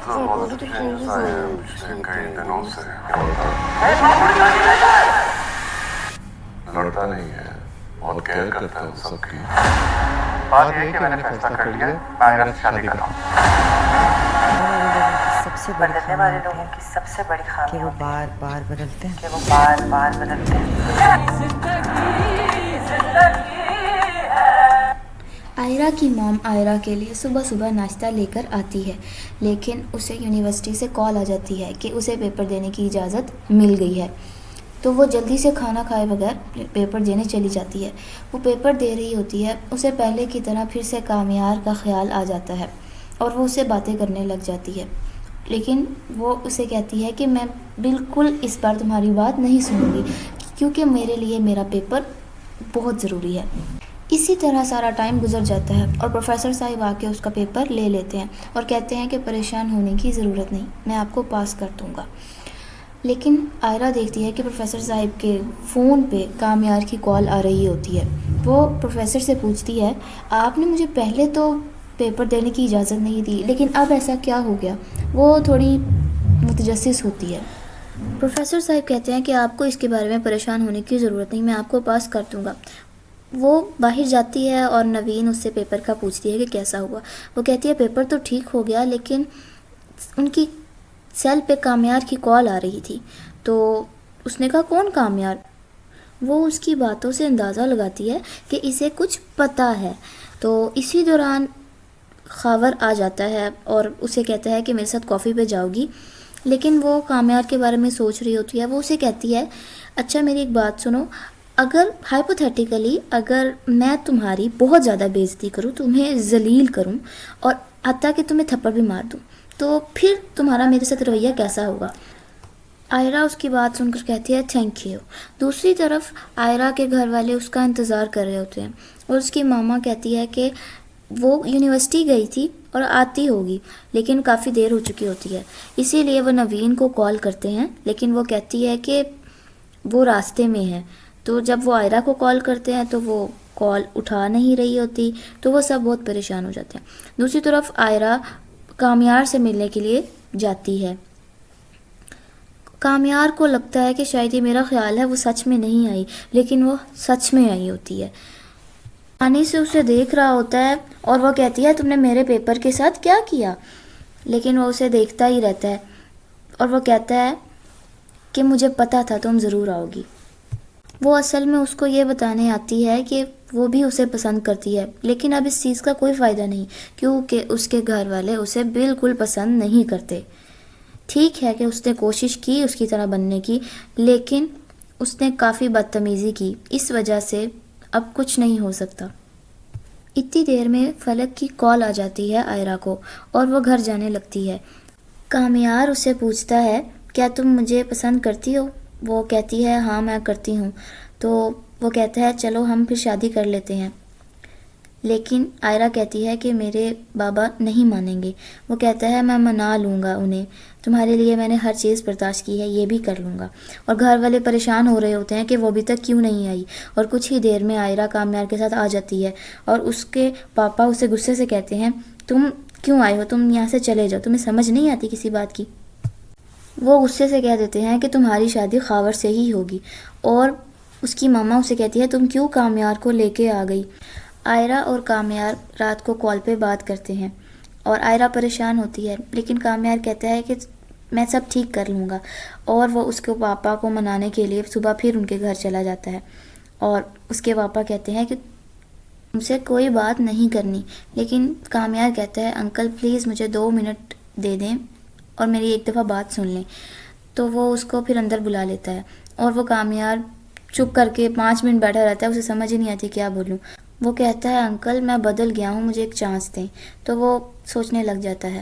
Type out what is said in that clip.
तो positive changes आए हैं पिछले कई दिनों से। लड़ता नहीं है, बहुत केयर करता है सबकी। बात यह है कि मैंने फैसला कर लिया, मैं आयरा से शादी कर रहा सबसे बड़ी बदलने वाले लोगों की सबसे बड़ी कि खामी वो होती बार बार बदलते हैं। है कि वो बार बार बदलते हैं। आयरा की मॉम आयरा के लिए सुबह सुबह नाश्ता लेकर आती है, लेकिन उसे यूनिवर्सिटी से कॉल आ जाती है कि उसे पेपर देने की इजाज़त मिल गई है। तो वो जल्दी से खाना खाए बगैर पेपर देने चली जाती है। वो पेपर दे रही होती है, उसे पहले की तरह फिर से कामयार का ख्याल आ जाता है और वो उससे बातें करने लग जाती है। लेकिन वो उसे कहती है कि मैं बिल्कुल इस बार तुम्हारी बात नहीं सुनूंगी, क्योंकि मेरे लिए मेरा पेपर बहुत ज़रूरी है। इसी तरह सारा टाइम गुजर जाता है और प्रोफेसर साहब आके उसका पेपर ले लेते हैं और कहते हैं कि परेशान होने की ज़रूरत नहीं, मैं आपको पास कर दूँगा। लेकिन आयरा देखती है कि प्रोफेसर साहब के फ़ोन पे कामयार की कॉल आ रही होती है। वो प्रोफेसर से पूछती है, आपने मुझे पहले तो पेपर देने की इजाज़त नहीं दी, लेकिन अब ऐसा क्या हो गया? वो थोड़ी मुतजस्सिस होती है। प्रोफेसर साहब कहते हैं कि आपको इसके बारे में परेशान होने की ज़रूरत नहीं, मैं आपको पास कर दूँगा। वो बाहर जाती है और नवीन उससे पेपर का पूछती है कि कैसा हुआ। वो कहती है पेपर तो ठीक हो गया, लेकिन उनकी सेल पे कामयार की कॉल आ रही थी। तो उसने कहा, कौन कामयार? वो उसकी बातों से अंदाज़ा लगाती है कि इसे कुछ पता है। तो इसी दौरान खावर आ जाता है और उसे कहता है कि मेरे साथ कॉफ़ी पे जाओगी। लेकिन वो कामयार के बारे में सोच रही होती है। वो उसे कहती है, अच्छा मेरी एक बात सुनो, अगर हाइपोथेटिकली अगर मैं तुम्हारी बहुत ज़्यादा बेइज्जती करूँ, तुम्हें जलील करूँ और हत्ता कि तुम्हें थप्पड़ भी मार दूँ, तो फिर तुम्हारा मेरे साथ रवैया कैसा होगा? आयरा उसकी बात सुनकर कहती है, थैंक यू। दूसरी तरफ आयरा के घर वाले उसका इंतज़ार कर रहे होते हैं और उसकी मामा कहती है कि वो यूनिवर्सिटी गई थी और आती होगी, लेकिन काफ़ी देर हो चुकी होती है। इसीलिए वो नवीन को कॉल करते हैं, लेकिन वो कहती है कि वो रास्ते में है। तो जब वो आयरा को कॉल करते हैं तो वो कॉल उठा नहीं रही होती, तो वो सब बहुत परेशान हो जाते हैं। दूसरी तरफ आयरा कामयार से मिलने के लिए जाती है। कामयार को लगता है कि शायद ये मेरा ख्याल है, वो सच में नहीं आई, लेकिन वो सच में आई होती है। आनी से उसे देख रहा होता है और वो कहती है, तुमने मेरे पेपर के साथ क्या किया? लेकिन वो उसे देखता ही रहता है और वो कहता है कि मुझे पता था तुम ज़रूर आओगी। वो असल में उसको ये बताने आती है कि वो भी उसे पसंद करती है, लेकिन अब इस चीज़ का कोई फ़ायदा नहीं, क्योंकि उसके घर वाले उसे बिल्कुल पसंद नहीं करते। ठीक है कि उसने कोशिश की उसकी तरह बनने की, लेकिन उसने काफ़ी बदतमीज़ी की, इस वजह से अब कुछ नहीं हो सकता। इतनी देर में फलक की कॉल आ जाती है आयरा को और वो घर जाने लगती है। कामयार उससे पूछता है, क्या तुम मुझे पसंद करती हो? वो कहती है, हाँ मैं करती हूँ। तो वो कहता है, चलो हम फिर शादी कर लेते हैं। लेकिन आयरा कहती है कि मेरे बाबा नहीं मानेंगे। वो कहता है, मैं मना लूँगा उन्हें, तुम्हारे लिए मैंने हर चीज़ बर्दाश्त की है, ये भी कर लूँगा। और घर वाले परेशान हो रहे होते हैं कि वो अभी तक क्यों नहीं आई, और कुछ ही देर में आयरा कामयार के साथ आ जाती है और उसके पापा उसे गुस्से से कहते हैं, तुम क्यों आए हो, तुम यहाँ से चले जाओ, तुम्हें समझ नहीं आती किसी बात की? वो गुस्से से कह देते हैं कि तुम्हारी शादी खावर से ही होगी। और उसकी मामा उसे कहती है, तुम क्यों कामयार को लेके आ गई? आयरा और कामयार रात को कॉल पे बात करते हैं और आयरा परेशान होती है, लेकिन कामयार कहता है कि मैं सब ठीक कर लूँगा। और वो उसके पापा को मनाने के लिए सुबह फिर उनके घर चला जाता है और उसके पापा कहते हैं कि उनसे कोई बात नहीं करनी। लेकिन कामयार कहता है, अंकल प्लीज़ मुझे 2 मिनट दे दें और मेरी एक दफ़ा बात सुन लें। तो वो उसको फिर अंदर बुला लेता है और वो कामयार चुप करके 5 मिनट बैठा रहता है, उसे समझ ही नहीं आती क्या बोलूं। वो कहता है, अंकल मैं बदल गया हूँ, मुझे एक चांस दें। तो वो सोचने लग जाता है।